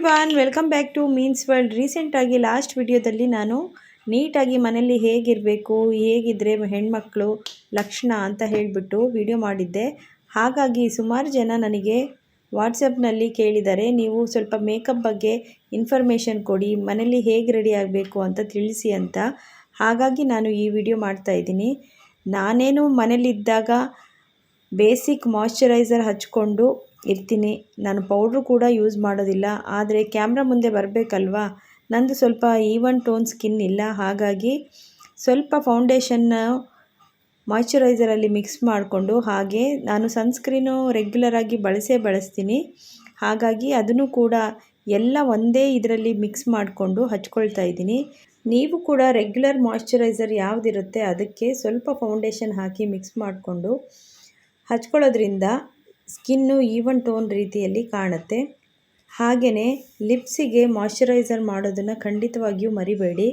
Everyone, welcome back to means world. ರೀಸೆಂಟಾಗಿ last ವಿಡಿಯೋದಲ್ಲಿ ನಾನು ನೀಟಾಗಿ ಮನೆಯಲ್ಲಿ ಹೇಗಿರಬೇಕು, ಹೇಗಿದ್ದರೆ ಹೆಣ್ಮಕ್ಳು ಲಕ್ಷಣ ಅಂತ ಹೇಳಿಬಿಟ್ಟು ವಿಡಿಯೋ ಮಾಡಿದ್ದೆ. ಹಾಗಾಗಿ ಸುಮಾರು ಜನ ನನಗೆ ವಾಟ್ಸಪ್ನಲ್ಲಿ ಕೇಳಿದ್ದಾರೆ, ನೀವು ಸ್ವಲ್ಪ ಮೇಕಪ್ ಬಗ್ಗೆ ಇನ್ಫಾರ್ಮೇಷನ್ ಕೊಡಿ, ಮನೇಲಿ ಹೇಗೆ ರೆಡಿ ಆಗಬೇಕು ಅಂತ ತಿಳಿಸಿ ಅಂತ. ಹಾಗಾಗಿ ನಾನು ಈ ವಿಡಿಯೋ ಮಾಡ್ತಾಯಿದ್ದೀನಿ. ನಾನೇನು ಮನೇಲಿದ್ದಾಗ ಬೇಸಿಕ್ ಮಾಯ್ಶ್ಚರೈಸರ್ ಹಚ್ಕೊಂಡು ಇರ್ತೀನಿ. ನಾನು ಪೌಡ್ರು ಕೂಡ ಯೂಸ್ ಮಾಡೋದಿಲ್ಲ. ಆದರೆ ಕ್ಯಾಮ್ರಾ ಮುಂದೆ ಬರಬೇಕಲ್ವಾ, ನಂದು ಸ್ವಲ್ಪ ಈವನ್ ಟೋನ್ ಸ್ಕಿನ್ ಇಲ್ಲ. ಹಾಗಾಗಿ ಸ್ವಲ್ಪ ಫೌಂಡೇಶನ್ನ ಮಾಯ್ಶ್ಚರೈಸರಲ್ಲಿ ಮಿಕ್ಸ್ ಮಾಡಿಕೊಂಡು, ಹಾಗೆ ನಾನು ಸನ್ಸ್ಕ್ರೀನು ರೆಗ್ಯುಲರಾಗಿ ಬಳಸ್ತೀನಿ. ಹಾಗಾಗಿ ಅದನ್ನು ಕೂಡ ಎಲ್ಲ ಒಂದೇ ಇದರಲ್ಲಿ ಮಿಕ್ಸ್ ಮಾಡಿಕೊಂಡು ಹಚ್ಕೊಳ್ತಾ ಇದ್ದೀನಿ. ನೀವು ಕೂಡ ರೆಗ್ಯುಲರ್ ಮಾಯ್ಶ್ಚರೈಸರ್ ಯಾವುದಿರುತ್ತೆ ಅದಕ್ಕೆ ಸ್ವಲ್ಪ ಫೌಂಡೇಶನ್ ಹಾಕಿ ಮಿಕ್ಸ್ ಮಾಡಿಕೊಂಡು ಹಚ್ಕೊಳ್ಳೋದ್ರಿಂದ ಸ್ಕಿನ್ನು ಈವನ್ ಟೋನ್ ರೀತಿಯಲ್ಲಿ ಕಾಣುತ್ತೆ. ಹಾಗೆಯೇ ಲಿಪ್ಸಿಗೆ ಮಾಯ್ಶ್ಚರೈಸರ್ ಮಾಡೋದನ್ನು ಖಂಡಿತವಾಗಿಯೂ ಮರಿಬೇಡಿ.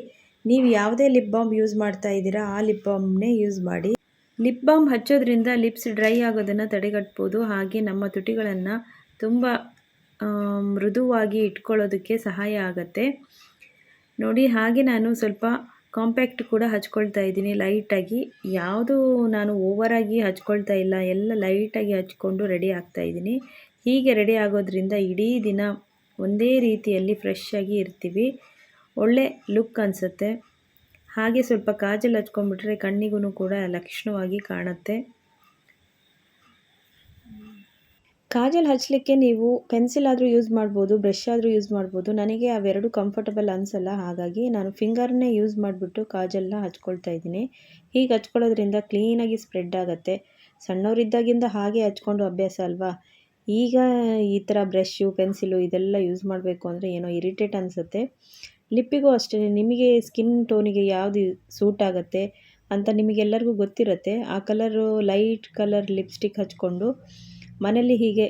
ನೀವು ಯಾವುದೇ ಲಿಪ್ ಬಾಮ್ ಯೂಸ್ ಮಾಡ್ತಾ ಇದ್ದೀರಾ ಆ ಲಿಪ್ ಬಾಮ್ನೇ ಯೂಸ್ ಮಾಡಿ. ಲಿಪ್ ಬಾಮ್ ಹಚ್ಚೋದ್ರಿಂದ ಲಿಪ್ಸ್ ಡ್ರೈ ಆಗೋದನ್ನು ತಡೆಗಟ್ಬೋದು. ಹಾಗೆ ನಮ್ಮ ತುಟಿಗಳನ್ನು ತುಂಬ ಮೃದುವಾಗಿ ಇಟ್ಕೊಳ್ಳೋದಕ್ಕೆ ಸಹಾಯ ಆಗುತ್ತೆ ನೋಡಿ. ಹಾಗೆ ನಾನು ಸ್ವಲ್ಪ ಕಾಂಪ್ಯಾಕ್ಟ್ ಕೂಡ ಹಚ್ಕೊಳ್ತಾ ಇದ್ದೀನಿ ಲೈಟಾಗಿ. ಯಾವುದು ನಾನು ಓವರಾಗಿ ಹಚ್ಕೊಳ್ತಾ ಇಲ್ಲ, ಎಲ್ಲ ಲೈಟಾಗಿ ಹಚ್ಕೊಂಡು ರೆಡಿ ಆಗ್ತಾ ಇದ್ದೀನಿ. ಹೀಗೆ ರೆಡಿ ಆಗೋದ್ರಿಂದ ಇಡೀ ದಿನ ಒಂದೇ ರೀತಿಯಲ್ಲಿ ಫ್ರೆಶ್ ಆಗಿ ಇರ್ತೀವಿ, ಒಳ್ಳೆ ಲುಕ್ ಅನಿಸುತ್ತೆ. ಹಾಗೆ ಸ್ವಲ್ಪ ಕಾಜಲ್ ಹಚ್ಕೊಂಡ್ಬಿಟ್ರೆ ಕಣ್ಣಿಗೂ ಕೂಡ ಲಕ್ಷಣವಾಗಿ ಕಾಣುತ್ತೆ. ಕಾಜಲ್ ಹಚ್ಚಲಿಕ್ಕೆ ನೀವು ಪೆನ್ಸಿಲ್ ಆದರೂ ಯೂಸ್ ಮಾಡ್ಬೋದು, ಬ್ರಷ್ ಆದರೂ ಯೂಸ್ ಮಾಡ್ಬೋದು. ನನಗೆ ಅವೆರಡು ಕಂಫರ್ಟಬಲ್ ಅನಿಸಲ್ಲ, ಹಾಗಾಗಿ ನಾನು ಫಿಂಗರ್ನೇ ಯೂಸ್ ಮಾಡಿಬಿಟ್ಟು ಕಾಜಲ್ನ ಹಚ್ಕೊಳ್ತಾ ಇದ್ದೀನಿ. ಹೀಗೆ ಹಚ್ಕೊಳ್ಳೋದ್ರಿಂದ ಕ್ಲೀನಾಗಿ ಸ್ಪ್ರೆಡ್ ಆಗುತ್ತೆ. ಸಣ್ಣವರಿದ್ದಾಗಿಂದ ಹಾಗೆ ಹಚ್ಕೊಂಡು ಅಭ್ಯಾಸ ಅಲ್ವಾ. ಈಗ ಈ ಥರ ಬ್ರಷ್ಷು ಪೆನ್ಸಿಲು ಇದೆಲ್ಲ ಯೂಸ್ ಮಾಡಬೇಕು ಅಂದರೆ ಏನೋ ಇರಿಟೇಟ್ ಅನಿಸುತ್ತೆ. ಲಿಪ್ಪಿಗೂ ಅಷ್ಟೇ, ನಿಮಗೆ ಸ್ಕಿನ್ ಟೋನಿಗೆ ಯಾವುದು ಸೂಟ್ ಆಗುತ್ತೆ ಅಂತ ನಿಮಗೆಲ್ಲರಿಗೂ ಗೊತ್ತಿರುತ್ತೆ. ಆ ಕಲರು ಲೈಟ್ ಕಲರ್ ಲಿಪ್ಸ್ಟಿಕ್ ಹಚ್ಕೊಂಡು ಮನೇಲಿ ಹೀಗೆ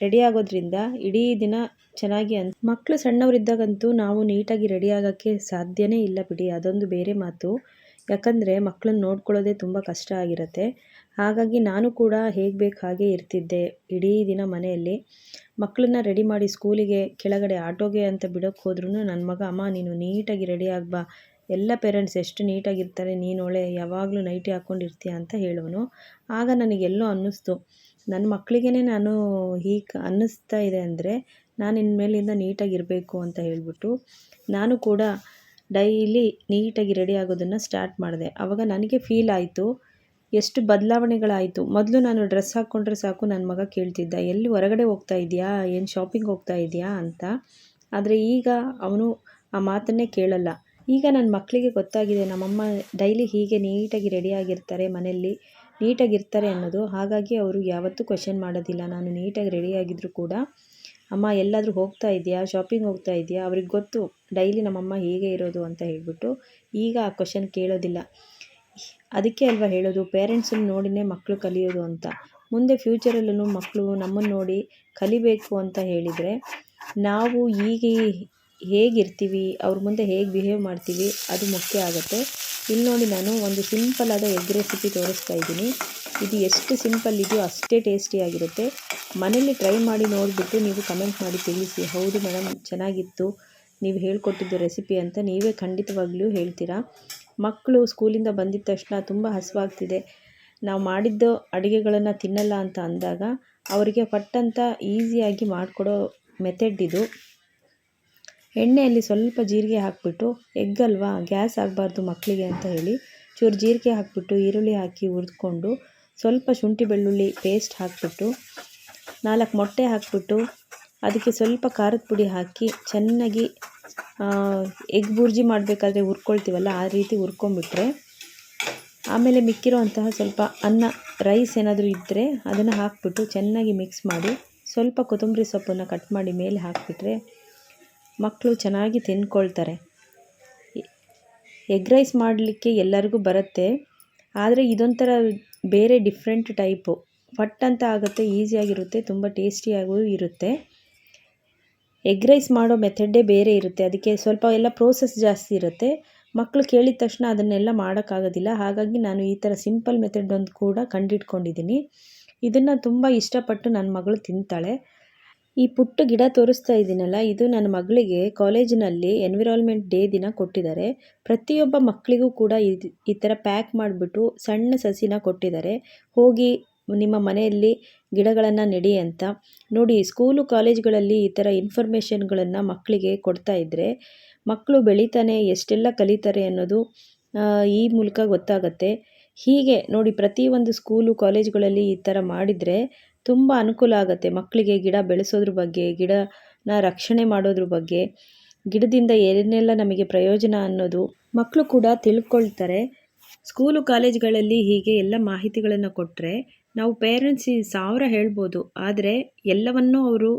ರೆಡಿ ಆಗೋದ್ರಿಂದ ಇಡೀ ದಿನ ಚೆನ್ನಾಗಿ ಮಕ್ಕಳು ಸಣ್ಣವರಿದ್ದಾಗಂತೂ ನಾವು ನೀಟಾಗಿ ರೆಡಿ ಆಗೋಕ್ಕೆ ಸಾಧ್ಯನೇ ಇಲ್ಲ ಬಿಡಿ, ಅದೊಂದು ಬೇರೆ ಮಾತು. ಯಾಕಂದರೆ ಮಕ್ಕಳನ್ನ ನೋಡ್ಕೊಳ್ಳೋದೇ ತುಂಬ ಕಷ್ಟ ಆಗಿರುತ್ತೆ. ಹಾಗಾಗಿ ನಾನು ಕೂಡ ಹೇಗೆ ಬೇಕು ಹಾಗೆ ಇರ್ತಿದ್ದೆ ಇಡೀ ದಿನ ಮನೆಯಲ್ಲಿ. ಮಕ್ಕಳನ್ನ ರೆಡಿ ಮಾಡಿ ಸ್ಕೂಲಿಗೆ ಕೆಳಗಡೆ ಆಟೋಗೆ ಅಂತ ಬಿಡೋಕ್ಕೆ ಹೋದ್ರೂ ನನ್ನ ಮಗ, ಅಮ್ಮ ನೀನು ನೀಟಾಗಿ ರೆಡಿ ಆಗ್ಬಾ, ಎಲ್ಲ ಪೇರೆಂಟ್ಸ್ ಎಷ್ಟು ನೀಟಾಗಿರ್ತಾರೆ, ನೀನು ಒಳ್ಳೆ ಯಾವಾಗಲೂ ನೈಟಿ ಹಾಕ್ಕೊಂಡಿರ್ತೀಯ ಅಂತ ಹೇಳೋನು. ಆಗ ನನಗೆಲ್ಲೋ ಅನ್ನಿಸ್ತು, ನನ್ನ ಮಕ್ಕಳಿಗೇ ನಾನು ಹೀಗೆ ಅನ್ನಿಸ್ತಾ ಇದೆ ಅಂದರೆ ನಾನು ಇನ್ಮೇಲಿಂದ ನೀಟಾಗಿರಬೇಕು ಅಂತ ಹೇಳಿಬಿಟ್ಟು ನಾನು ಕೂಡ ಡೈಲಿ ನೀಟಾಗಿ ರೆಡಿ ಆಗೋದನ್ನು ಸ್ಟಾರ್ಟ್ ಮಾಡಿದೆ. ಆವಾಗ ನನಗೆ ಫೀಲ್ ಆಯಿತು ಎಷ್ಟು ಬದಲಾವಣೆಗಳಾಯಿತು. ಮೊದಲು ನಾನು ಡ್ರೆಸ್ ಹಾಕ್ಕೊಂಡ್ರೆ ಸಾಕು, ನನ್ನ ಮಗ ಕೇಳ್ತಿದ್ದ, ಎಲ್ಲಿ ಹೊರಗಡೆ ಹೋಗ್ತಾ ಇದೆಯಾ, ಏನು ಶಾಪಿಂಗ್ ಹೋಗ್ತಾ ಇದೆಯಾ ಅಂತ. ಆದರೆ ಈಗ ಅವನು ಆ ಮಾತನ್ನೇ ಕೇಳಲ್ಲ. ಈಗ ನನ್ನ ಮಕ್ಕಳಿಗೆ ಗೊತ್ತಾಗಿದೆ ನಮ್ಮಮ್ಮ ಡೈಲಿ ಹೀಗೆ ನೀಟಾಗಿ ರೆಡಿಯಾಗಿರ್ತಾರೆ, ಮನೆಯಲ್ಲಿ ನೀಟಾಗಿರ್ತಾರೆ ಅನ್ನೋದು. ಹಾಗಾಗಿ ಅವರು ಯಾವತ್ತೂ ಕ್ವೆಶ್ಚನ್ ಮಾಡೋದಿಲ್ಲ. ನಾನು ನೀಟಾಗಿ ರೆಡಿಯಾಗಿದ್ದರೂ ಕೂಡ, ಅಮ್ಮ ಎಲ್ಲಾದರೂ ಹೋಗ್ತಾ ಇದೆಯಾ, ಶಾಪಿಂಗ್ ಹೋಗ್ತಾ ಇದೆಯಾ, ಅವ್ರಿಗೆ ಗೊತ್ತು ಡೈಲಿ ನಮ್ಮಮ್ಮ ಹೀಗೆ ಇರೋದು ಅಂತ ಹೇಳಿಬಿಟ್ಟು ಈಗ ಆ ಕ್ವೆಶ್ಚನ್ ಕೇಳೋದಿಲ್ಲ. ಅದಕ್ಕೆ ಅಲ್ವಾ ಹೇಳೋದು, ಪೇರೆಂಟ್ಸನ್ನು ನೋಡಿನೇ ಮಕ್ಕಳು ಕಲಿಯೋದು ಅಂತ. ಮುಂದೆ ಫ್ಯೂಚರಲ್ಲೂ ಮಕ್ಕಳು ನಮ್ಮನ್ನು ನೋಡಿ ಕಲಿಬೇಕು ಅಂತ ಹೇಳಿದರೆ ನಾವು ಈಗ ಹೇಗಿರ್ತೀವಿ, ಅವ್ರ ಮುಂದೆ ಹೇಗೆ ಬಿಹೇವ್ ಮಾಡ್ತೀವಿ ಅದು ಮುಖ್ಯ ಆಗುತ್ತೆ. ಇಲ್ಲಿ ನೋಡಿ, ನಾನು ಒಂದು ಸಿಂಪಲ್ಲಾದ ಎಗ್ ರೆಸಿಪಿ ತೋರಿಸ್ತಾ ಇದ್ದೀನಿ. ಇದು ಎಷ್ಟು ಸಿಂಪಲ್ ಇದೆಯೋ ಅಷ್ಟೇ ಟೇಸ್ಟಿಯಾಗಿರುತ್ತೆ. ಮನೇಲಿ ಟ್ರೈ ಮಾಡಿ ನೋಡಿಬಿಟ್ಟು ನೀವು ಕಮೆಂಟ್ ಮಾಡಿ ತಿಳಿಸಿ, ಹೌದು ಮೇಡಮ್ ಚೆನ್ನಾಗಿತ್ತು ನೀವು ಹೇಳ್ಕೊಟ್ಟಿದ್ದು ರೆಸಿಪಿ ಅಂತ ನೀವೇ ಖಂಡಿತವಾಗ್ಲೂ ಹೇಳ್ತೀರಾ. ಮಕ್ಕಳು ಸ್ಕೂಲಿಂದ ಬಂದಿದ್ದ ತಕ್ಷಣ ತುಂಬ ಹಸಿವಾಗ್ತಿದೆ, ನಾವು ಮಾಡಿದ್ದು ಅಡುಗೆಗಳನ್ನು ತಿನ್ನಲ್ಲ ಅಂತ ಅಂದಾಗ ಅವರಿಗೆ ಪಟ್ಟಂತ ಈಸಿಯಾಗಿ ಮಾಡಿಕೊಡೋ ಮೆಥಡ್ ಇದು. ಎಣ್ಣೆಯಲ್ಲಿ ಸ್ವಲ್ಪ ಜೀರಿಗೆ ಹಾಕಿಬಿಟ್ಟು, ಎಗ್ ಅಲ್ವಾ ಗ್ಯಾಸ್ ಆಗಬಾರ್ದು ಮಕ್ಕಳಿಗೆ ಅಂತ ಹೇಳಿ ಚೂರು ಜೀರಿಗೆ ಹಾಕಿಬಿಟ್ಟು ಈರುಳ್ಳಿ ಹಾಕಿ ಹುರಿದ್ಕೊಂಡು ಸ್ವಲ್ಪ ಶುಂಠಿ ಬೆಳ್ಳುಳ್ಳಿ ಪೇಸ್ಟ್ ಹಾಕಿಬಿಟ್ಟು 4 ಮೊಟ್ಟೆ ಹಾಕಿಬಿಟ್ಟು ಅದಕ್ಕೆ ಸ್ವಲ್ಪ ಖಾರದ ಪುಡಿ ಹಾಕಿ ಚೆನ್ನಾಗಿ ಎಗ್ ಬುರ್ಜಿ ಮಾಡಬೇಕಾದ್ರೆ ಹುರ್ಕೊಳ್ತೀವಲ್ಲ ಆ ರೀತಿ ಹುರ್ಕೊಂಬಿಟ್ರೆ, ಆಮೇಲೆ ಮಿಕ್ಕಿರೋ ಅಂತಹ ಸ್ವಲ್ಪ ಅನ್ನ ರೈಸ್ ಏನಾದರೂ ಇದ್ದರೆ ಅದನ್ನು ಹಾಕಿಬಿಟ್ಟು ಚೆನ್ನಾಗಿ ಮಿಕ್ಸ್ ಮಾಡಿ ಸ್ವಲ್ಪ ಕೊತ್ತಂಬರಿ ಸೊಪ್ಪನ್ನು ಕಟ್ ಮಾಡಿ ಮೇಲೆ ಹಾಕಿಬಿಟ್ರೆ ಮಕ್ಕಳು ಚೆನ್ನಾಗಿ ತಿಂದ್ಕೊಳ್ತಾರೆ. ಎಗ್ ರೈಸ್ ಮಾಡಲಿಕ್ಕೆ ಎಲ್ಲರಿಗೂ ಬರುತ್ತೆ, ಆದರೆ ಇದೊಂಥರ ಬೇರೆ ಡಿಫ್ರೆಂಟ್ ಟೈಪು. ಫಟ್ ಅಂತ ಆಗುತ್ತೆ, ಈಸಿಯಾಗಿರುತ್ತೆ, ತುಂಬ ಟೇಸ್ಟಿಯಾಗೂ ಇರುತ್ತೆ. ಎಗ್ ರೈಸ್ ಮಾಡೋ ಮೆಥಡೇ ಬೇರೆ ಇರುತ್ತೆ, ಅದಕ್ಕೆ ಸ್ವಲ್ಪ ಎಲ್ಲ ಪ್ರೋಸೆಸ್ ಜಾಸ್ತಿ ಇರುತ್ತೆ. ಮಕ್ಕಳು ಕೇಳಿದ ತಕ್ಷಣ ಅದನ್ನೆಲ್ಲ ಮಾಡೋಕ್ಕಾಗೋದಿಲ್ಲ. ಹಾಗಾಗಿ ನಾನು ಈ ಥರ ಸಿಂಪಲ್ ಮೆಥಡ್ ಒಂದು ಕೂಡ ಕಂಡಿಡ್ಕೊಂಡಿದ್ದೀನಿ. ಇದನ್ನು ತುಂಬ ಇಷ್ಟಪಟ್ಟು ನನ್ನ ಮಗಳು ತಿಂತಾಳೆ. ಈ ಪುಟ್ಟ ಗಿಡ ತೋರಿಸ್ತಾ ಇದ್ದೀನಲ್ಲ, ಇದು ನನ್ನ ಮಗಳಿಗೆ ಕಾಲೇಜಿನಲ್ಲಿ ಎನ್ವಿರಾನ್ಮೆಂಟ್ ಡೇ ದಿನ ಕೊಟ್ಟಿದ್ದಾರೆ. ಪ್ರತಿಯೊಬ್ಬ ಮಕ್ಕಳಿಗೂ ಕೂಡ ಈ ಥರ ಪ್ಯಾಕ್ ಮಾಡಿಬಿಟ್ಟು ಸಣ್ಣ ಸಸಿನ ಕೊಟ್ಟಿದ್ದಾರೆ. ಹೋಗಿ ನಿಮ್ಮ ಮನೆಯಲ್ಲಿ ಗಿಡಗಳನ್ನು ನೆಡಿ ಅಂತ. ನೋಡಿ, ಸ್ಕೂಲು ಕಾಲೇಜ್ಗಳಲ್ಲಿ ಈ ಥರ ಇನ್ಫಾರ್ಮೇಷನ್ಗಳನ್ನು ಮಕ್ಕಳಿಗೆ ಕೊಡ್ತಾ ಇದ್ದರೆ ಮಕ್ಕಳು ಬೆಳೀತಾನೆ ಎಷ್ಟೆಲ್ಲ ಕಲಿತಾರೆ ಅನ್ನೋದು ಈ ಮೂಲಕ ಗೊತ್ತಾಗುತ್ತೆ. ಹೀಗೆ ನೋಡಿ, ಪ್ರತಿಯೊಂದು ಸ್ಕೂಲು ಕಾಲೇಜ್ಗಳಲ್ಲಿ ಈ ಥರ ಮಾಡಿದರೆ ತುಂಬ ಅನುಕೂಲ ಆಗುತ್ತೆ ಮಕ್ಕಳಿಗೆ. ಗಿಡ ಬೆಳೆಸೋದ್ರ ಬಗ್ಗೆ, ಗಿಡನ ರಕ್ಷಣೆ ಮಾಡೋದ್ರ ಬಗ್ಗೆ, ಗಿಡದಿಂದ ಏನೆಲ್ಲ ನಮಗೆ ಪ್ರಯೋಜನ ಅನ್ನೋದು ಮಕ್ಕಳು ಕೂಡ ತಿಳ್ಕೊಳ್ತಾರೆ. ಸ್ಕೂಲು ಕಾಲೇಜ್ಗಳಲ್ಲಿ ಹೀಗೆ ಎಲ್ಲ ಮಾಹಿತಿಗಳನ್ನು ಕೊಟ್ಟರೆ ನಾವು ಪೇರೆಂಟ್ಸ್ 1000 ಹೇಳ್ಬೋದು, ಆದರೆ ಎಲ್ಲವನ್ನೂ ಅವರು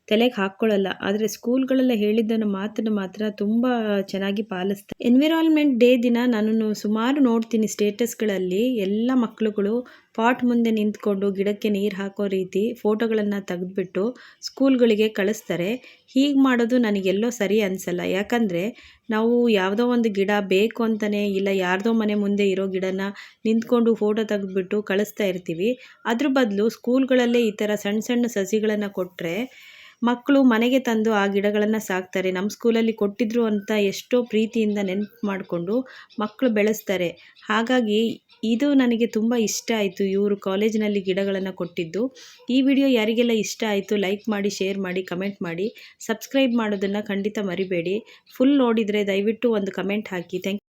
ತಲೆಗೆ ಹಾಕ್ಕೊಳ್ಳಲ್ಲ. ಆದರೆ ಸ್ಕೂಲ್ಗಳಲ್ಲಿ ಹೇಳಿದ್ದನ್ನು ಮಾತ್ರ ತುಂಬ ಚೆನ್ನಾಗಿ ಪಾಲಿಸ್ತಾರೆ. ಎನ್ವಿರಾನ್ಮೆಂಟ್ ಡೇ ದಿನ ನಾನು ಸುಮಾರು ನೋಡ್ತೀನಿ ಸ್ಟೇಟಸ್ಗಳಲ್ಲಿ ಎಲ್ಲ ಮಕ್ಕಳುಗಳು ಪಾಟ್ ಮುಂದೆ ನಿಂತ್ಕೊಂಡು ಗಿಡಕ್ಕೆ ನೀರು ಹಾಕೋ ರೀತಿ ಫೋಟೋಗಳನ್ನು ತೆಗೆದುಬಿಟ್ಟು ಸ್ಕೂಲ್ಗಳಿಗೆ ಕಳಿಸ್ತಾರೆ. ಹೀಗೆ ಮಾಡೋದು ನನಗೆಲ್ಲೋ ಸರಿ ಅನಿಸಲ್ಲ. ಯಾಕಂದರೆ ನಾವು ಯಾವುದೋ ಒಂದು ಗಿಡ ಬೇಕು ಅಂತಲೇ, ಇಲ್ಲ ಯಾರ್ದೋ ಮನೆ ಮುಂದೆ ಇರೋ ಗಿಡನ ನಿಂತ್ಕೊಂಡು ಫೋಟೋ ತೆಗೆದುಬಿಟ್ಟು ಕಳಿಸ್ತಾ ಇರ್ತೀವಿ. ಅದ್ರ ಬದಲು ಸ್ಕೂಲ್ಗಳಲ್ಲೇ ಈ ಥರ ಸಣ್ಣ ಸಣ್ಣ ಸಸಿಗಳನ್ನು ಕೊಟ್ಟರೆ ಮಕ್ಕಳು ಮನೆಗೆ ತಂದು ಆ ಗಿಡಗಳನ್ನು ಸಾಕ್ತಾರೆ. ನಮ್ಮ ಸ್ಕೂಲಲ್ಲಿ ಕೊಟ್ಟಿದ್ರು ಅಂತ ಎಷ್ಟೋ ಪ್ರೀತಿಯಿಂದ ನೆನಪು ಮಾಡಿಕೊಂಡು ಮಕ್ಕಳು ಬೆಳೆಸ್ತಾರೆ. ಹಾಗಾಗಿ ಇದು ನನಗೆ ತುಂಬ ಇಷ್ಟ ಆಯಿತು, ಇವರು ಕಾಲೇಜಿನಲ್ಲಿ ಗಿಡಗಳನ್ನು ಕೊಟ್ಟಿದ್ದು. ಈ ವಿಡಿಯೋ ಯಾರಿಗೆಲ್ಲ ಇಷ್ಟ ಆಯಿತು ಲೈಕ್ ಮಾಡಿ, ಶೇರ್ ಮಾಡಿ, ಕಮೆಂಟ್ ಮಾಡಿ. ಸಬ್ಸ್ಕ್ರೈಬ್ ಮಾಡೋದನ್ನು ಖಂಡಿತ ಮರಿಬೇಡಿ. ಫುಲ್ ನೋಡಿದರೆ ದಯವಿಟ್ಟು ಒಂದು ಕಮೆಂಟ್ ಹಾಕಿ. Thank you.